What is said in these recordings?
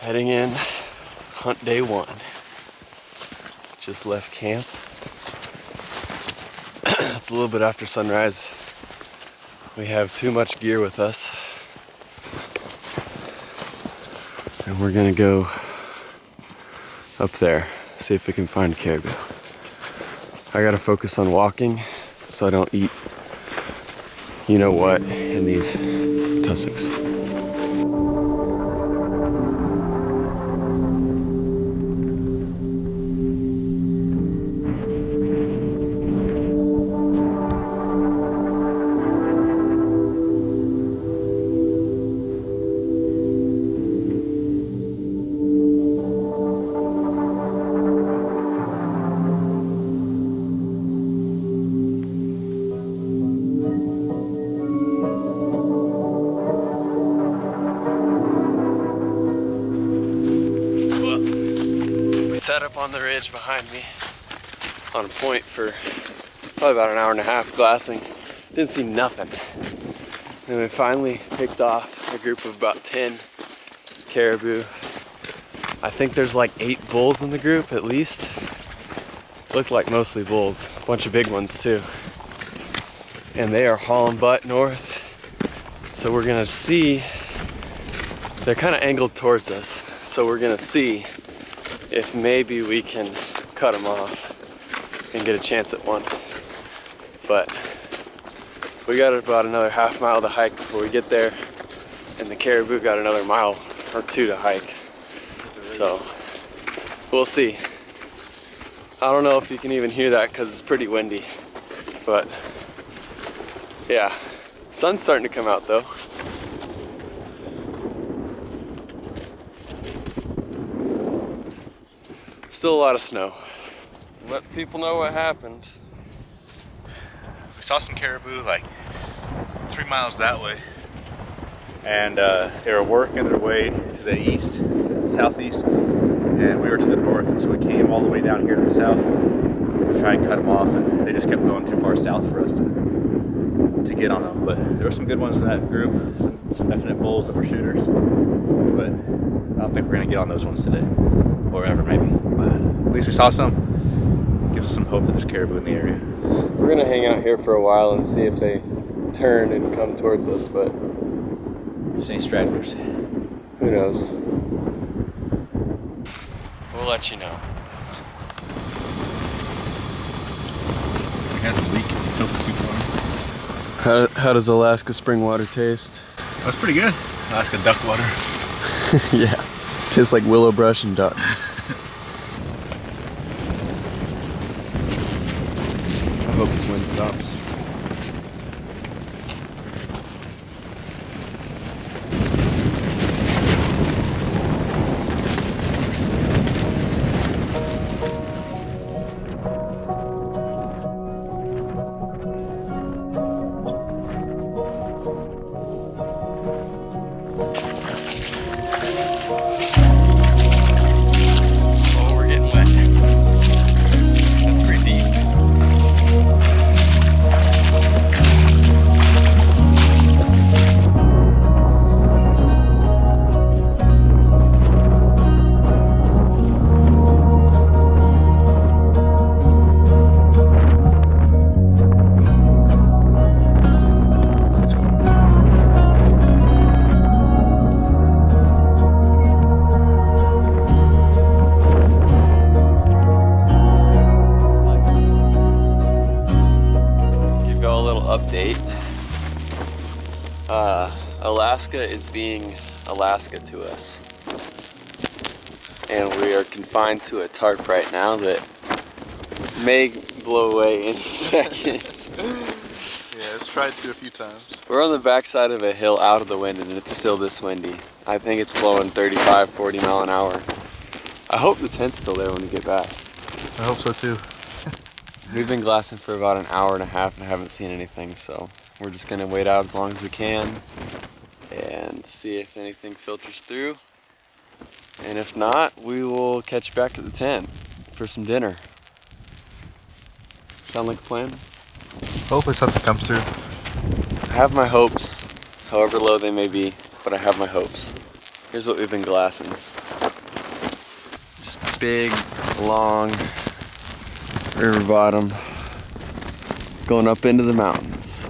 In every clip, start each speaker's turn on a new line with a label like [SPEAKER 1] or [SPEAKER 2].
[SPEAKER 1] Heading in, hunt day 1. Just left camp. It's a little bit after sunrise. We have too much gear with us. And we're gonna go up there, see if we can find caribou. I gotta focus on walking so I don't eat you know what in these tussocks. Set up on the ridge behind me on a point for probably about an hour and a half glassing. Didn't see nothing. And we finally picked off a group of about 10 caribou. I think there's like 8 bulls in the group at least. Looked like mostly bulls, a bunch of big ones too. And they are hauling butt north. So we're gonna see, they're kind of angled towards us. So we're gonna see if maybe we can cut them off and get a chance at one. But we got about another half mile to hike before we get there, and the caribou got another mile or 2 to hike. So we'll see. I don't know if you can even hear that because it's pretty windy, but yeah, sun's starting to come out though. Still a lot of snow. Let the people know what happened.
[SPEAKER 2] We saw some caribou like 3 miles that way, and they were working their way to the east, southeast, and we were to the north, and so we came all the way down here to the south to try and cut them off, and they just kept going too far south for us to get on them. But there were some good ones in that group, some definite bulls that were shooters, but I don't think we're gonna get on those ones today, or ever maybe. But at least we saw some. Gives us some hope that there's caribou in the area.
[SPEAKER 1] We're gonna hang out here for a while and see if they turn and come towards us, but
[SPEAKER 2] If there's any stragglers.
[SPEAKER 1] who knows? We'll let you know.
[SPEAKER 2] It has a leak. It tilted too far.
[SPEAKER 1] How does Alaska spring water taste?
[SPEAKER 2] That's pretty good. Alaska duck water.
[SPEAKER 1] Yeah, tastes like willow brush and duck.
[SPEAKER 2] I hope this wind stops.
[SPEAKER 1] Oh, we're getting wet. That's pretty deep. Update. Alaska is being Alaska to us, and we are confined to a tarp right now that may blow away any second.
[SPEAKER 3] Yeah, it's tried to a few times.
[SPEAKER 1] We're on the backside of a hill out of the wind, and it's still this windy. I think it's blowing 35, 40 mile an hour. I hope the tent's still there when we get back.
[SPEAKER 3] I hope so too.
[SPEAKER 1] We've been glassing for about an hour and a half and haven't seen anything, so we're just gonna wait out as long as we can and see if anything filters through. And if not, we will catch you back at the tent for some dinner. Sound like a plan?
[SPEAKER 3] Hopefully something comes through.
[SPEAKER 1] I have my hopes, however low they may be, but I have my hopes. Here's what we've been glassing. Just a big, long river bottom going up into the mountains.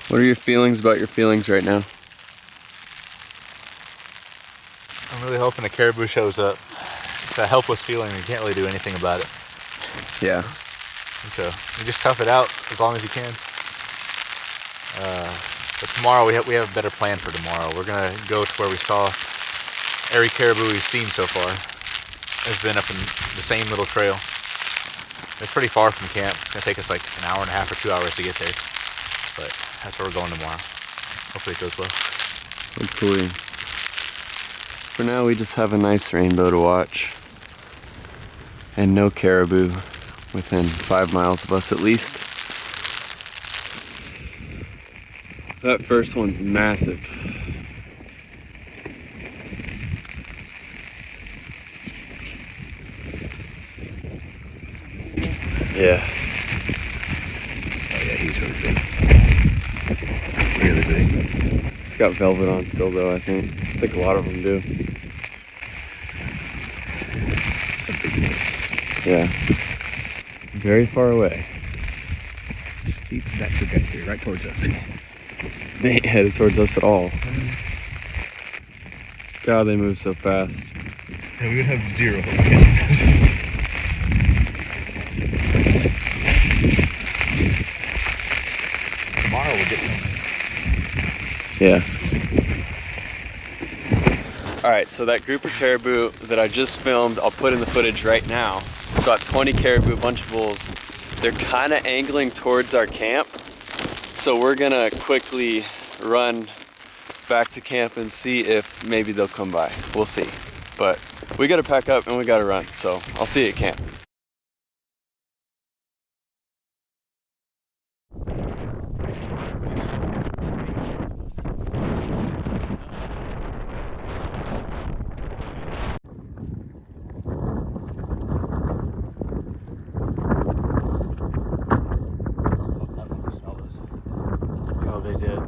[SPEAKER 1] What are your feelings about your feelings right now?
[SPEAKER 2] I'm really hoping the caribou shows up. It's a helpless feeling. You can't really do anything about it.
[SPEAKER 1] Yeah.
[SPEAKER 2] And so you just tough it out as long as you can. But tomorrow we have a better plan for tomorrow. We're gonna go to where we saw every caribou we've seen so far. Has been up in the same little trail. It's pretty far from camp. It's gonna take us like an hour and a half or 2 hours to get there. But that's where we're going tomorrow. Hopefully it goes well.
[SPEAKER 1] Hopefully. For now we just have a nice rainbow to watch. And no caribou within 5 miles of us at least. That first one's massive. Yeah.
[SPEAKER 2] Oh yeah, he's really big. Really big.
[SPEAKER 1] He's got velvet on still though, I think. I think a lot of them do. Yeah. Very far away.
[SPEAKER 2] Keep that trajectory right towards us.
[SPEAKER 1] They ain't headed towards us at all. God, they move so fast.
[SPEAKER 2] Yeah, we would have zero hope. Tomorrow we'll get some.
[SPEAKER 1] Yeah. Alright, so that group of caribou that I just filmed, I'll put in the footage right now. It's about 20 caribou, a bunch of bulls. They're kind of angling towards our camp. So we're gonna quickly run back to camp and see if maybe they'll come by. We'll see. But we gotta pack up and we gotta run, so I'll see you at camp. Oh, they did.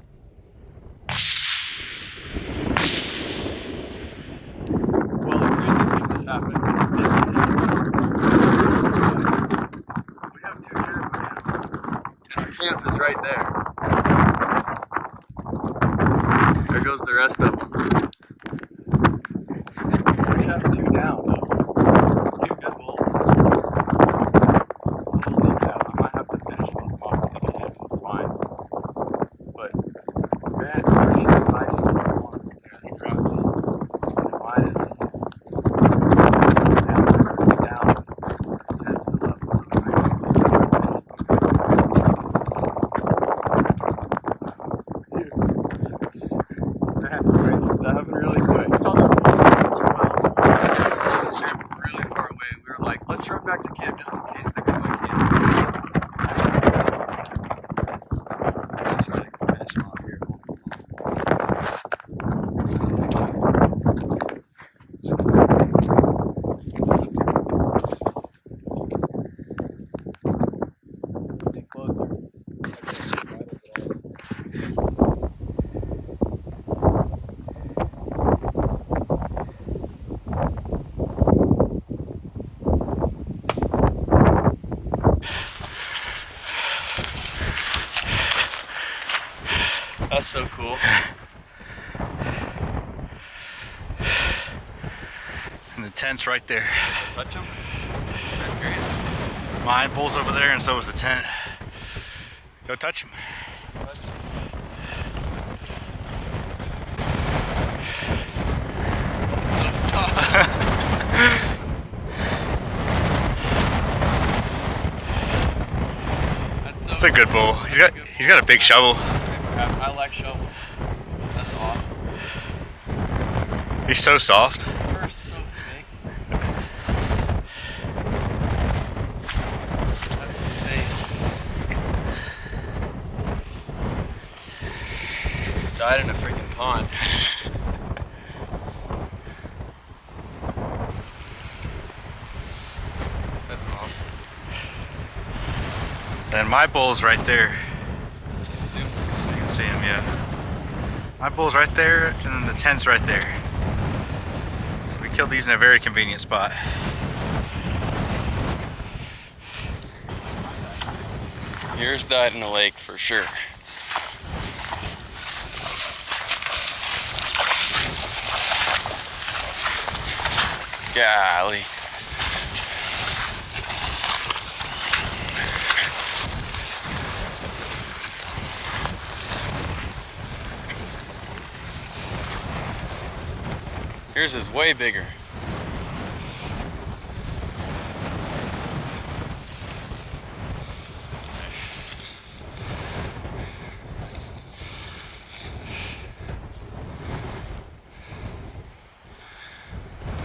[SPEAKER 1] Well, the craziest thing just happened. We have 2 caribou now, and our camp is right there. There goes the rest of them. We have 2 down, though. 2 good bulls. I might have to finish one of them off and take a hit and swine. But Grant, for sure, high school, he dropped it. And mine is down. His head's still up, so I might have to finish him. That happened really quick. I saw those bulls for 2 miles. Yeah, we saw this camp really far away, and we were like, let's run back to camp just in case they go by camp. I'm gonna try to finish him off here. Get closer. That's so cool.
[SPEAKER 2] And the tent's right there.
[SPEAKER 1] Touch him? That's great.
[SPEAKER 2] My bull's over there, and so is the tent. Go touch him.
[SPEAKER 1] So soft.
[SPEAKER 2] That's a good bull. He's got a big shovel.
[SPEAKER 1] I like shovels. That's awesome.
[SPEAKER 2] He's so soft.
[SPEAKER 1] You're so big. That's insane. Died in a freaking pond.
[SPEAKER 2] And my bull's right there. So you can see him, yeah. My bull's right there, and then the tent's right there. So we killed these in a very convenient spot.
[SPEAKER 1] Yours died in the lake for sure. Golly. Yours is way bigger.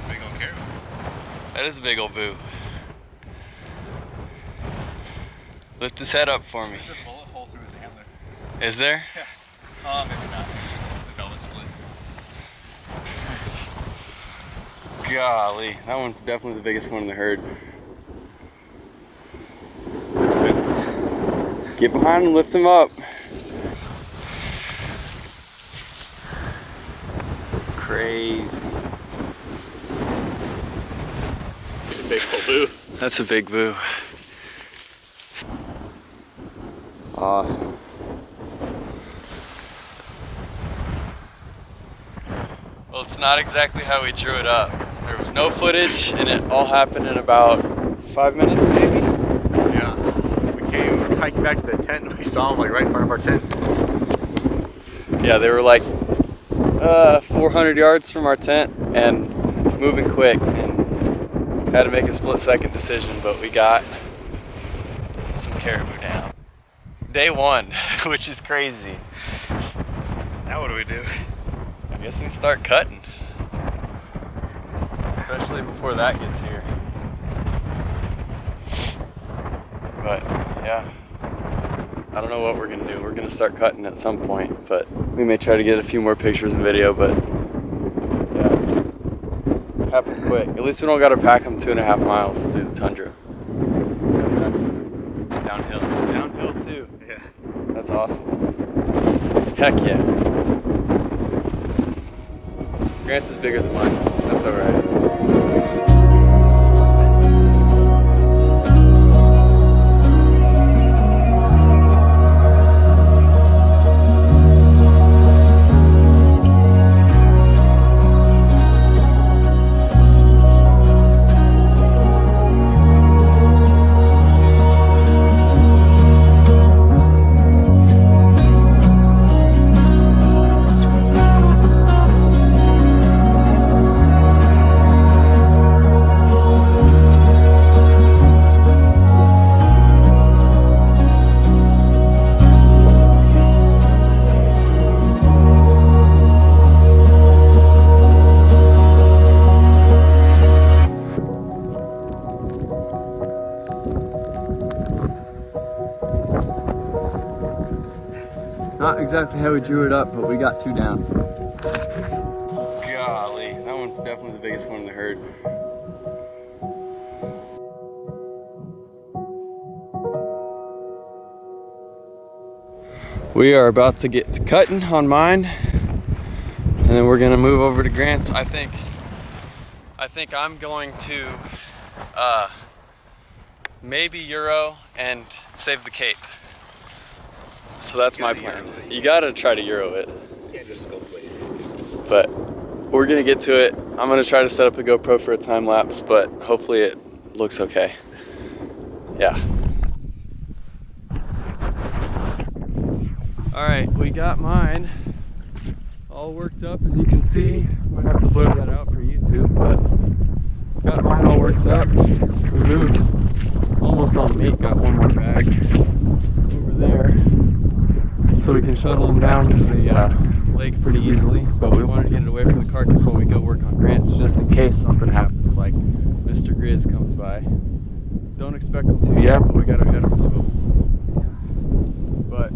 [SPEAKER 2] Big old caribou.
[SPEAKER 1] That is a big old boo. Lift his head up for me.
[SPEAKER 2] There's a bullet hole through his antler.
[SPEAKER 1] Is there?
[SPEAKER 2] Yeah. Oh, maybe not. The velvet split.
[SPEAKER 1] Golly, that one's definitely the biggest one in the herd. Get behind him, lift him up. Crazy.
[SPEAKER 2] Big old boo.
[SPEAKER 1] That's a big boo. Awesome. Well, it's not exactly how we drew it up. There was no footage, and it all happened in about 5 minutes, maybe?
[SPEAKER 2] Yeah. We came hiking back to the tent and we saw them like right in front of our tent.
[SPEAKER 1] Yeah, they were like 400 yards from our tent and moving quick, and had to make a split-second decision, but we got some caribou down. Day one, which is crazy.
[SPEAKER 2] Now what do we do?
[SPEAKER 1] I guess we start cutting. Especially before that gets here. But yeah, I don't know what we're gonna do. We're gonna start cutting at some point, but we may try to get a few more pictures and video, but yeah, happened quick. At least we don't gotta pack them 2.5 miles through the tundra. Downhill. Downhill too.
[SPEAKER 2] Yeah.
[SPEAKER 1] That's awesome. Heck yeah. Grant's is bigger than mine. That's alright. Not exactly how we drew it up, but we got 2 down. Golly, that one's definitely the biggest one in the herd. We are about to get to cutting on mine, and then we're gonna move over to Grant's. I think I'm going to maybe Euro and save the Cape. So that's my plan. You gotta try to Euro it.
[SPEAKER 2] Can't just go play.
[SPEAKER 1] But we're gonna get to it. I'm gonna try to set up a GoPro for a time lapse, but hopefully it looks okay. Yeah. All right, we got mine all worked up, as you can see. Might have to blur that out for YouTube, but got mine all worked up. We moved almost all the meat. Got one more bag over there, so we can shuttle them down to the lake pretty easily. But we wanted to get it away from the carcass when we go work on Grant's, just in case something happens, like Mr. Grizz comes by. Don't expect him to yet, but we gotta head him a swivel. But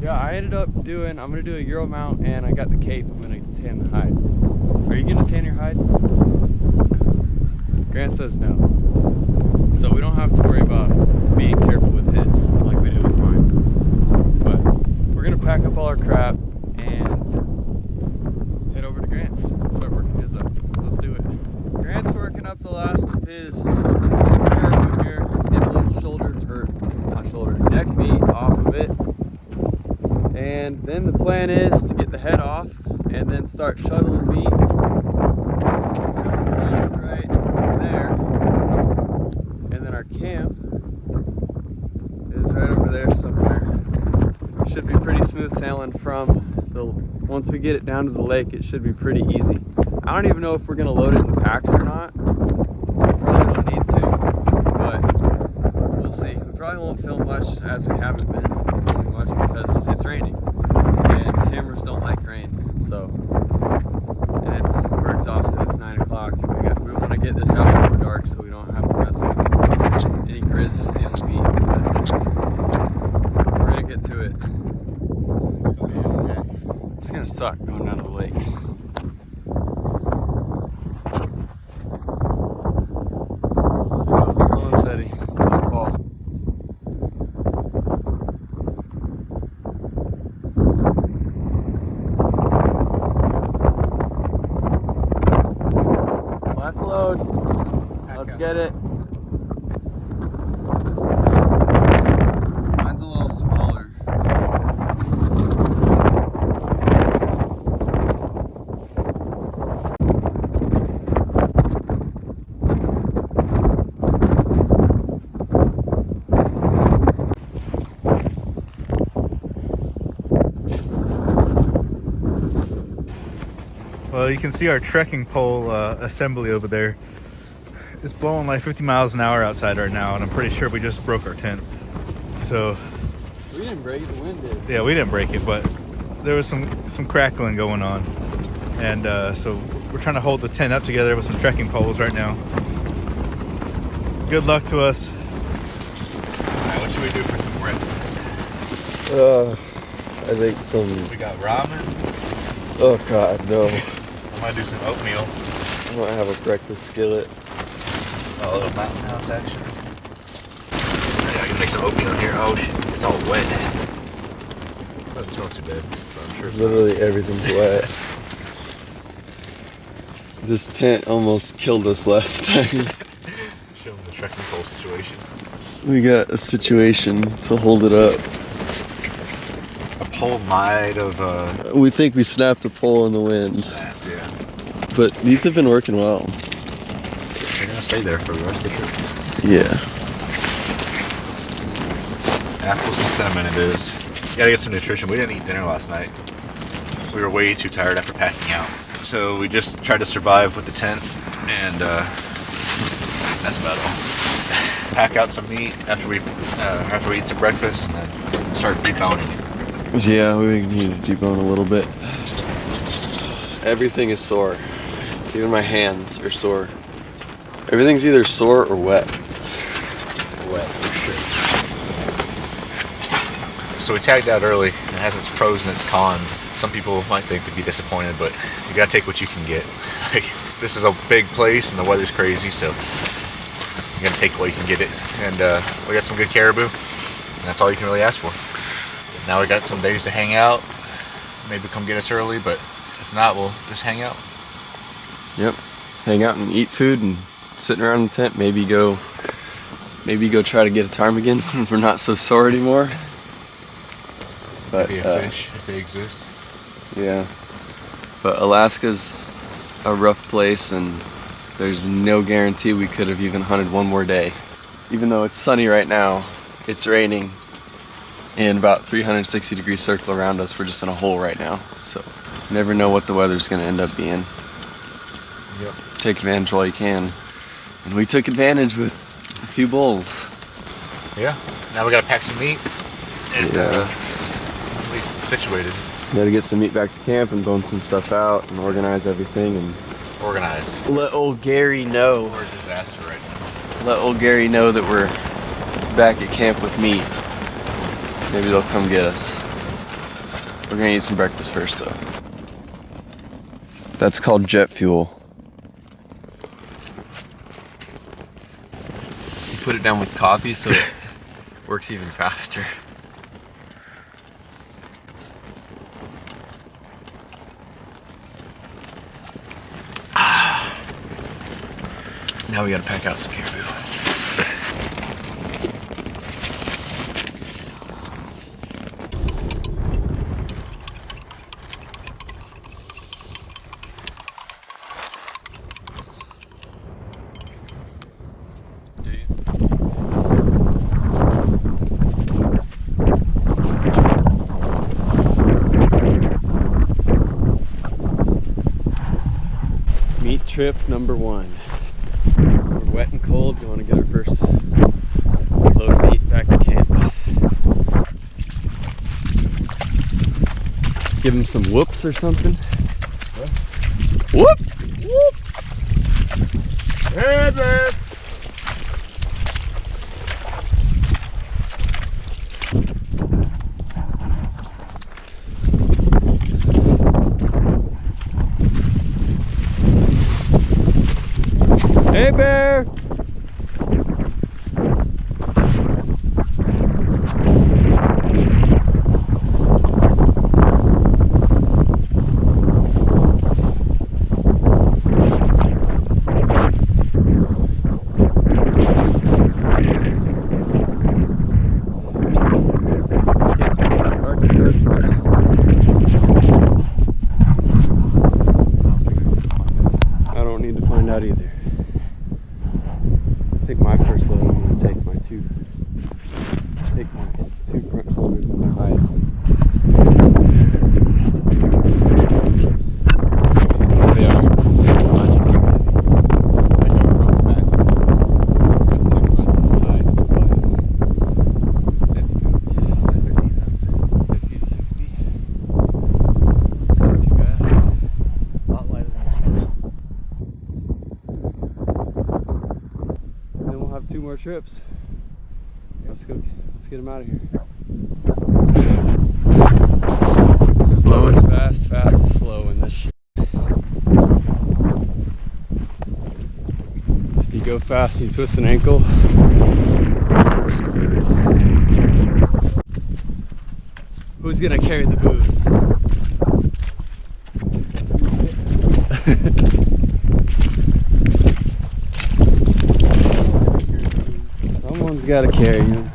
[SPEAKER 1] yeah, I ended up doing, I'm gonna do a Euro mount, and I got the Cape. I'm gonna tan the hide. Are you gonna tan your hide? Grant says no. So we don't have to worry about being careful with his like we did with mine. But we're gonna pack up all our crap and head over to Grant's, start working his up. Let's do it. Grant's working up the last of his caribou here. He's getting a little neck meat off of it. And then the plan is to get the head off and then start shuttling meat right there. And then our camp is right over there somewhere. Should be pretty smooth sailing from the, once we get it down to the lake, it should be pretty easy. I don't even know if we're gonna load it in packs or not. Probably don't need to, but we'll see. We probably won't film much as we haven't been filming much because it's raining and cameras don't like rain. So, and we're exhausted. It's 9 o'clock. We want to get this out before dark so we don't have to mess with any grizz stealing meat. But we're gonna get to it. It's gonna suck going down to the lake. Let's go, slow and steady. Don't fall. Last load. Let's get it. Mine's a little smaller.
[SPEAKER 2] Well, you can see our trekking pole assembly over there. It's blowing like 50 miles an hour outside right now, and I'm pretty sure we just broke our tent. So
[SPEAKER 1] We didn't break it, the wind did.
[SPEAKER 2] yeah, we didn't break it, but there was some crackling going on, and so we're trying to hold the tent up together with some trekking poles right now. Good luck to us. All right, what should we do for some breakfast?
[SPEAKER 1] I think some.
[SPEAKER 2] We got ramen.
[SPEAKER 1] Oh God, no.
[SPEAKER 2] I'm gonna do some oatmeal.
[SPEAKER 1] I might have a breakfast skillet.
[SPEAKER 2] A little mountain house action. Yeah, I can make some oatmeal here. Oh shit, it's all wet. Doesn't smell too bad, but I'm sure it's
[SPEAKER 1] Literally everything's wet. This tent almost killed us last time.
[SPEAKER 2] Show them the trekking pole situation.
[SPEAKER 1] We got a situation to hold it up.
[SPEAKER 2] A pole might have
[SPEAKER 1] We think we snapped a pole in the wind,
[SPEAKER 2] snapped, yeah.
[SPEAKER 1] but these have been working well.
[SPEAKER 2] They're gonna stay there for the rest of the trip.
[SPEAKER 1] Yeah.
[SPEAKER 2] Apples and cinnamon it is. Gotta get some nutrition. We didn't eat dinner last night. We were way too tired after packing out. So we just tried to survive with the tent, and that's about all. Pack out some meat after we eat some breakfast, and then start deboning it.
[SPEAKER 1] Yeah, we need to debone a little bit. Everything is sore. Even my hands are sore. Everything's either sore or wet.
[SPEAKER 2] Wet for sure. So we tagged out early. It has its pros and its cons. Some people might think they'd be disappointed, but you gotta take what you can get. This is a big place and the weather's crazy, so you gotta take what you can get it. And we got some good caribou, and that's all you can really ask for. Now we got some days to hang out. Maybe come get us early, but if not, we'll just hang out.
[SPEAKER 1] Yep. Hang out and eat food and sitting around the tent. Maybe go try to get a ptarmigan if we're not so sore anymore. But
[SPEAKER 2] Maybe a fish if they exist.
[SPEAKER 1] yeah. But Alaska's a rough place, and there's no guarantee we could have even hunted one more day. Even though it's sunny right now, it's raining. And about 360-degree circle around us, we're just in a hole right now. So you never know what the weather's gonna end up being.
[SPEAKER 2] Yep.
[SPEAKER 1] Take advantage while you can. And we took advantage with a few bulls.
[SPEAKER 2] Yeah. Now we gotta pack some meat and
[SPEAKER 1] Yeah.
[SPEAKER 2] at least situated.
[SPEAKER 1] We gotta get some meat back to camp and bone some stuff out and organize everything and
[SPEAKER 2] Organize.
[SPEAKER 1] let old Gary know.
[SPEAKER 2] We're a disaster right now.
[SPEAKER 1] Let old Gary know that we're back at camp with meat. Maybe they'll come get us. We're gonna eat some breakfast first though. That's called jet fuel. put it down with coffee so it works even faster. Now we gotta pack out some caribou. Meat trip number 1. We're wet and cold, we want to get our first load of meat back to camp. Give him some whoops or something. What? Whoop! Whoop!
[SPEAKER 3] Hey, man!
[SPEAKER 1] Hey, bear! I don't need to find out either. I think my first load I'm going to take my two front shoulders and my hide. They are much more heavy. I know from the back. Got 2 fronts and a hide. It's probably 50 pounds. 50 to 60. It's not too bad.
[SPEAKER 2] A lot lighter than your
[SPEAKER 1] Then we'll have 2 more trips. Let's get them out of here. Slow is fast, fast is slow in this shit. If you go fast and you twist an ankle, we're screwed. Who's gonna carry the booze? Someone's gotta carry him.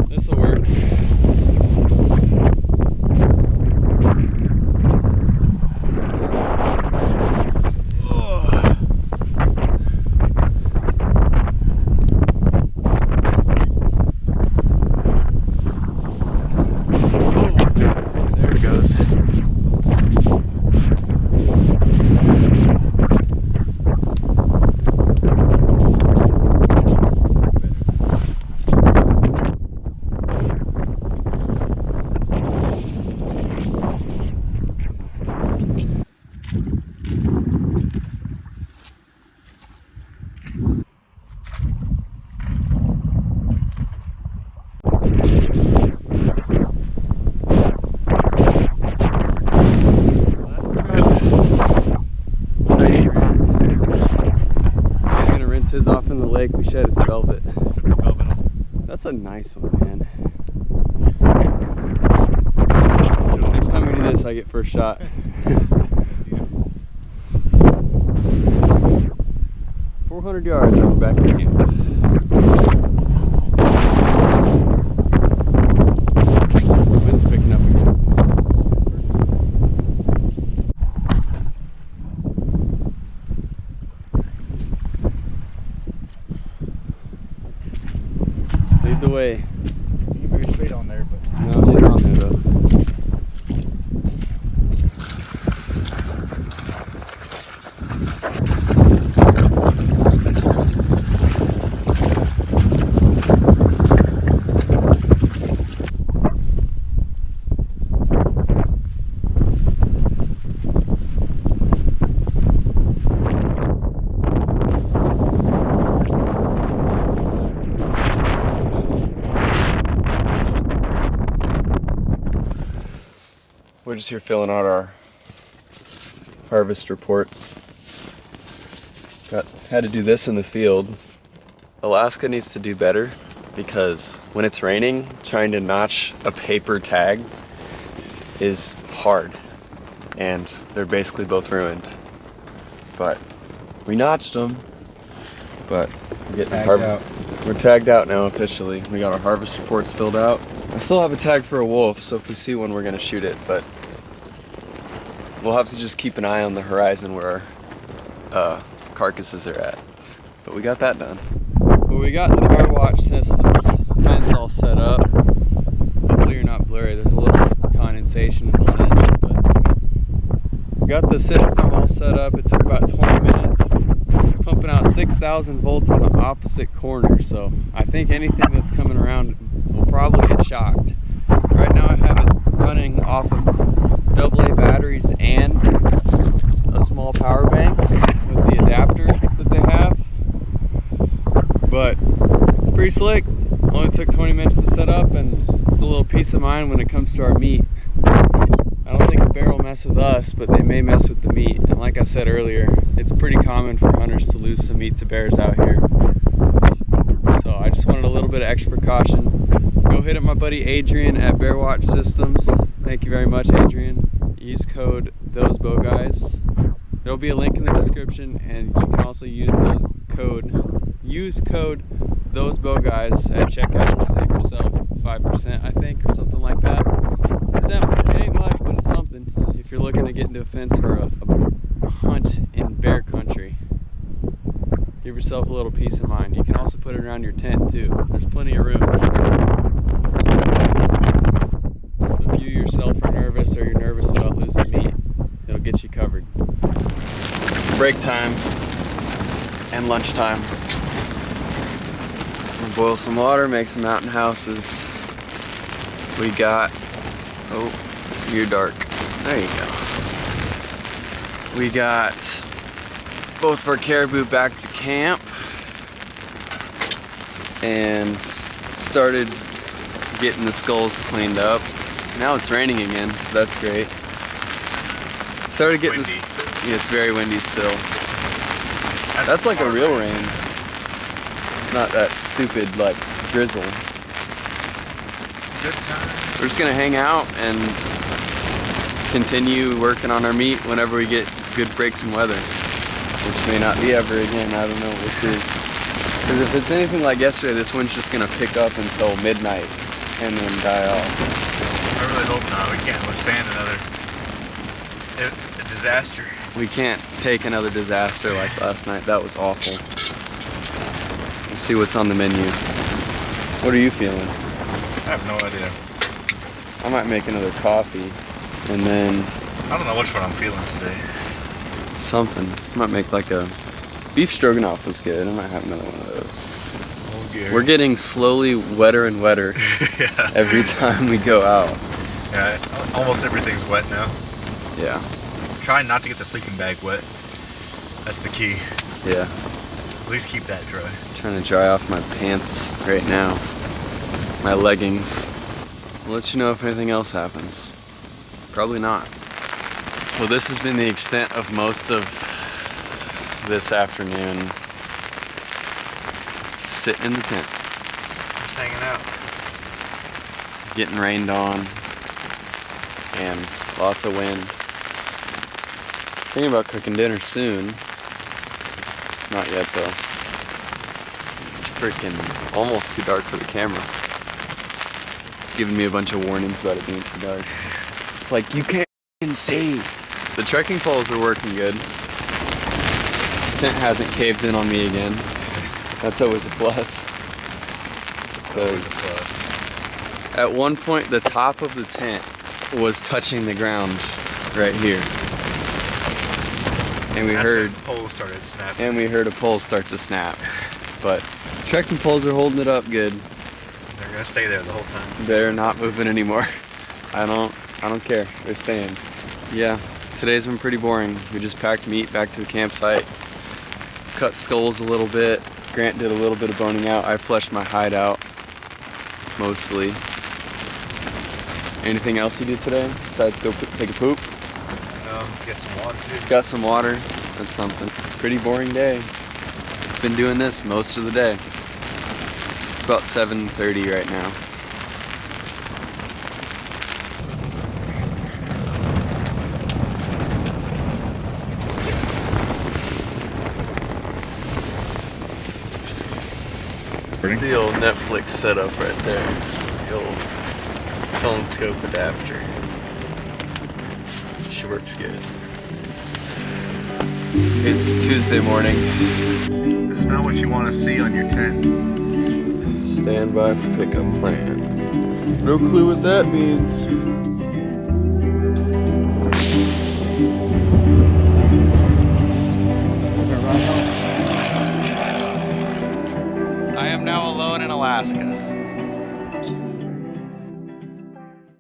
[SPEAKER 1] This'll work. There it goes. His off in the lake, we shed its velvet. That's a nice one, man. Next time we do this, I get first shot. 400 yards, and we're back in camp. Wind's picking up again. Lead the way.
[SPEAKER 2] You can be straight on there, but
[SPEAKER 1] No, lead on there though. We're just here filling out our harvest reports. Had to do this in the field. Alaska needs to do better because when it's raining, trying to notch a paper tag is hard, and they're basically both ruined. But we notched them, but we're getting we're tagged out now officially. We got our harvest reports filled out. I still have a tag for a wolf, so if we see one, we're gonna shoot it, but we'll have to just keep an eye on the horizon where our carcasses are at. But we got that done. Well, we got the bear watch systems fence all set up. Hopefully you're not blurry. There's a little condensation in the lens, but we got the system all set up. It took about 20 minutes. It's pumping out 6,000 volts on the opposite corner, so I think anything that's coming around will probably get shocked. Right now I have it running off of AA batteries and a small power bank with the adapter that they have. But it's pretty slick. Only took 20 minutes to set up, and it's a little peace of mind when it comes to our meat. I don't think a bear will mess with us, but they may mess with the meat. And like I said earlier, it's pretty common for hunters to lose some meat to bears out here. So I just wanted a little bit of extra precaution. Go hit up my buddy Adrian at Bear Watch Systems. Thank you very much, Adrian. Use code THOSEBOWGUYS. There'll be a link in the description, and you can also use code THOSEBOWGUYS at checkout to save yourself 5%, I think, or something like that. It ain't much, but it's something if you're looking to get into a fence for a hunt in bear country. Give yourself a little peace of mind. You can also put it around your tent too. There's plenty of room. So if you yourself are nervous or you're nervous about losing meat, it'll get you covered. Break time and lunchtime. We'll boil some water, make some mountain houses. We got, oh, you're dark. There you go. We got both of our caribou back to camp and started getting the skulls cleaned up. Now it's raining again, so that's great. Started getting this, yeah, it's very windy still. That's like a real rain. It's not that stupid like drizzle.
[SPEAKER 2] Good time.
[SPEAKER 1] We're just gonna hang out and continue working on our meat whenever we get good breaks in weather, which may not be ever again. I don't know, we'll see. Because if it's anything like yesterday, this one's just gonna pick up until midnight and then die off.
[SPEAKER 2] I really hope not. We can't withstand another disaster.
[SPEAKER 1] We can't take another disaster like last night. That was awful. We'll see what's on the menu. What are you feeling?
[SPEAKER 2] I have no idea.
[SPEAKER 1] I might make another coffee and then
[SPEAKER 2] I don't know which one I'm feeling today.
[SPEAKER 1] something. I might make like a beef stroganoff was good. I might have another one of those.
[SPEAKER 2] Oh, Gary.
[SPEAKER 1] We're getting slowly wetter and wetter
[SPEAKER 2] Yeah.
[SPEAKER 1] every time we go out.
[SPEAKER 2] Yeah, almost everything's wet now.
[SPEAKER 1] Yeah.
[SPEAKER 2] Trying not to get the sleeping bag wet. That's the key.
[SPEAKER 1] Yeah.
[SPEAKER 2] At least keep that dry.
[SPEAKER 1] Trying to dry off my pants right now. My leggings. I'll let you know if anything else happens. Probably not. Well, this has been the extent of most of this afternoon. Just sitting in the tent.
[SPEAKER 2] Just hanging out.
[SPEAKER 1] Getting rained on. And lots of wind. Thinking about cooking dinner soon. Not yet though. It's freaking almost too dark for the camera. It's giving me a bunch of warnings about it being too dark. It's like, you can't see. The trekking poles are working good. The tent hasn't caved in on me again. That's always a plus.
[SPEAKER 2] Always a plus.
[SPEAKER 1] At one point, the top of the tent was touching the ground right here. And we heard
[SPEAKER 2] when poles started snapping.
[SPEAKER 1] and we heard a pole start to snap. But trekking poles are holding it up good.
[SPEAKER 2] They're gonna stay there the whole time.
[SPEAKER 1] They're not moving anymore. I don't care. They're staying. Yeah, today's been pretty boring. We just packed meat back to the campsite. Cut skulls a little bit. Grant did a little bit of boning out. I fleshed my hide out mostly. Anything else you do today besides go take a poop?
[SPEAKER 2] Get some water, dude.
[SPEAKER 1] Got some water. That's something. Pretty boring day. It's been doing this most of the day. It's about 7:30 right now. It's the old Netflix setup right there. The old phone scope adapter. She works good. It's Tuesday morning.
[SPEAKER 2] It's not what you want to see on your tent.
[SPEAKER 1] Stand by for pickup plan. No clue what that means. I am now alone in Alaska.